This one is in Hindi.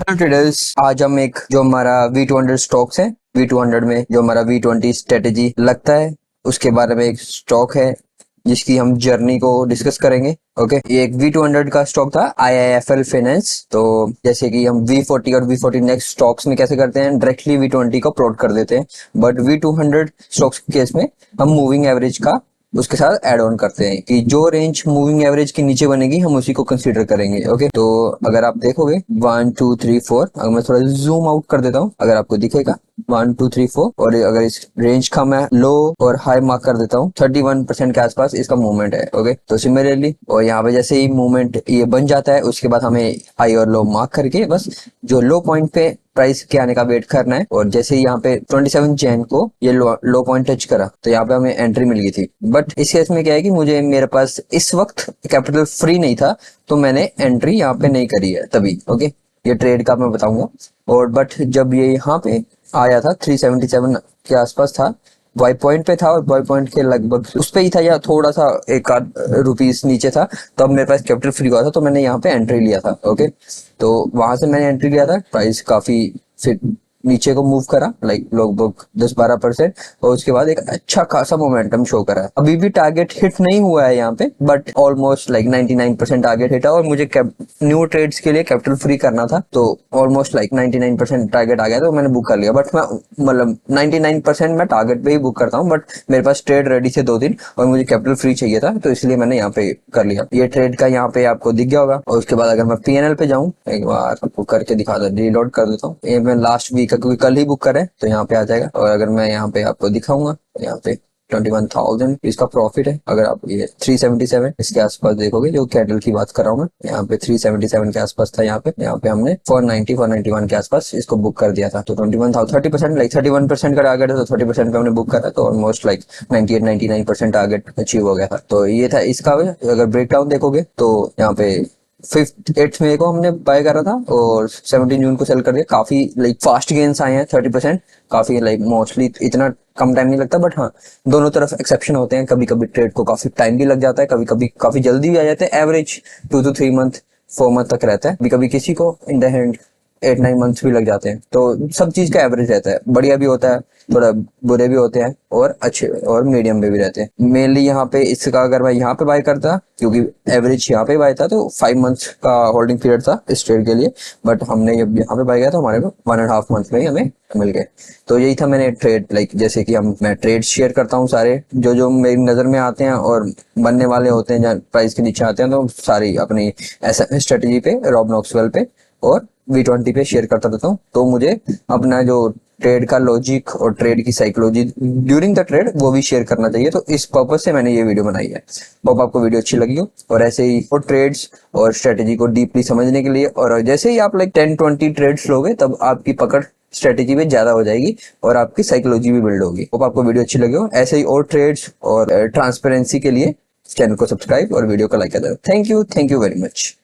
ट्रेडर्स, आज हम एक जो हमारा V200 स्टॉक्स है, V200 में जो हमारा V20 स्ट्रेटेजी लगता है उसके बारे में एक स्टॉक है जिसकी हम जर्नी को डिस्कस करेंगे। ओके, ये एक V200 का स्टॉक था, IIFL फाइनेंस। तो जैसे कि हम V40 और V40 नेक्स्ट स्टॉक्स में कैसे करते हैं, डायरेक्टली V20 को प्लॉट कर देते हैं, बट V200 स्टॉक्स के केस में हम मूविंग एवरेज का उसके साथ ऐड ऑन करते हैं कि जो रेंज मूविंग एवरेज के नीचे बनेगी हम उसी को कंसीडर करेंगे। ओके, तो अगर आप देखोगे 1 2 3 4, अगर मैं थोड़ा जूम आउट कर देता हूँ, अगर आपको दिखेगा 1 2 3 4, और अगर इस रेंज का मैं लो और हाई मार्क कर देता हूँ 31% के आसपास इसका मूवमेंट है। ओके, तो सिमिलरली और यहाँ पे जैसे ही मूवमेंट ये बन जाता है उसके बाद हमें हाई और लो मार्क करके बस जो लो पॉइंट पे प्राइस के आने का वेट करना है। और जैसे ही यहाँ पे 27 जैन को ये लो पॉइंट टच करा तो यहाँ पे हमें एंट्री मिल गई थी। बट इस केस में क्या है कि मुझे मेरे पास इस वक्त कैपिटल फ्री नहीं था तो मैंने एंट्री यहाँ पे नहीं करी है तभी। ओके, ये ट्रेड का मैं बताऊंगा। और बट जब ये यहाँ पे आया था 377 के आसपास था, वाई पॉइंट पे था और वाई पॉइंट के लगभग उस पे ही था या थोड़ा सा एक आध रुपीस नीचे था, तो अब मेरे पास कैपिटल फ्री हुआ था तो मैंने यहाँ पे एंट्री लिया था। ओके, तो वहां से मैंने एंट्री लिया था, प्राइस काफी फिर नीचे को मूव करा लाइक लगभग 10-12%, और उसके बाद एक अच्छा खासा मोमेंटम शो करा है। अभी भी टारगेट हिट नहीं हुआ है यहाँ पे, but almost like 99% target hit है। और मुझे न्यू ट्रेड्स के लिए कैपिटल फ्री करना था तो ऑलमोस्ट लाइक 99% टारगेट आ गया तो मैंने बुक कर लिया। बट मैं मतलब 99% मैं टारगेट पे ही बुक करता हूँ, बट मेरे पास ट्रेड रेडी थे 2 दिन और मुझे कैपिटल फ्री चाहिए था तो इसलिए मैंने यहाँ पे कर लिया। ये ट्रेड का यहाँ पे आपको दिख गया होगा। और उसके बाद अगर मैं PNL पे जाऊँ, एक बार आपको करके दिखा दो, रीलोड कर देता हूँ। ये मैं लास्ट वीक का क्योंकि कल ही बुक करें तो यहाँ पे आ जाएगा। और अगर मैं यहाँ पे आपको दिखाऊंगा यहाँ पे 21,000 इसका प्रॉफिट है। अगर आप ये 377 इसके आसपास देखोगे, जो कैंडल की बात कर रहा हूँ मैं, यहाँ पे 377 के आसपास था। यहाँ पे हमने 491 के आसपास इसको बुक कर दिया था। तो 21,000 30% लाइक 31% का टारगेट है तो 30% पे हमने बुक करा तो ऑलमोस्ट लाइक 98-99% टारगेट अचीव हो गया था। तो ये था इसका। अगर ब्रेकडाउन देखोगे तो यहाँ पे 8 मई को हमने बाय करा था और 17 जून को सेल कर दिया। काफी लाइक फास्ट गेन्स आए हैं 30%, काफी लाइक मोस्टली इतना कम टाइम नहीं लगता, बट हाँ दोनों तरफ एक्सेप्शन होते हैं। कभी कभी ट्रेड को काफी टाइम भी लग जाता है, कभी कभी काफी जल्दी भी आ जाते हैं। एवरेज 2 to 3 मंथ 4 मंथ तक रहता है। कभी कभी किसी को इन द हैंड 8-9 मंथ्स भी लग जाते हैं। तो सब चीज का एवरेज रहता है, बढ़िया भी होता है, थोड़ा बुरे भी होते हैं और अच्छे और मीडियम में भी रहते हैं। मेनली यहाँ पे इसका अगर मैं यहाँ पे बाय करता, क्योंकि एवरेज यहाँ पे बाय था तो 5 मंथ्स का होल्डिंग पीरियड था इस ट्रेड के लिए, बट हमने जब यहाँ पे बाय किया तो हमारे को 1.5 मंथ में ही हमें मिल गए। तो यही था मैंने ट्रेड लाइक जैसे कि मैं ट्रेड शेयर करता हूँ सारे जो मेरी नजर में आते हैं और बनने वाले होते हैं, जहाँ प्राइस के नीचे आते हैं तो सारी अपनी ऐसा स्ट्रेटेजी पे, रॉब नॉक्सवेल पे और V20 पे शेयर करता रहता हूँ। तो मुझे अपना जो ट्रेड का लॉजिक और ट्रेड की साइकोलॉजी ड्यूरिंग द ट्रेड वो भी शेयर करना चाहिए। तो इस पर्पज से मैंने ये वीडियो बनाई है। होप आपको वीडियो अच्छी लगी हो। और ऐसे ही और ट्रेड्स और स्ट्रेटेजी को डीपली समझने के लिए, और जैसे ही आप लाइक 10-20 ट्रेड्स लोगे तब आपकी पकड़ स्ट्रेटेजी में ज्यादा हो जाएगी और आपकी साइकोलॉजी भी बिल्ड होगी। होप आपको वीडियो अच्छी लगी हो। ऐसे ही और ट्रेड्स और ट्रांसपेरेंसी के लिए चैनल को सब्सक्राइब और वीडियो को लाइक कर दो। Thank you very much.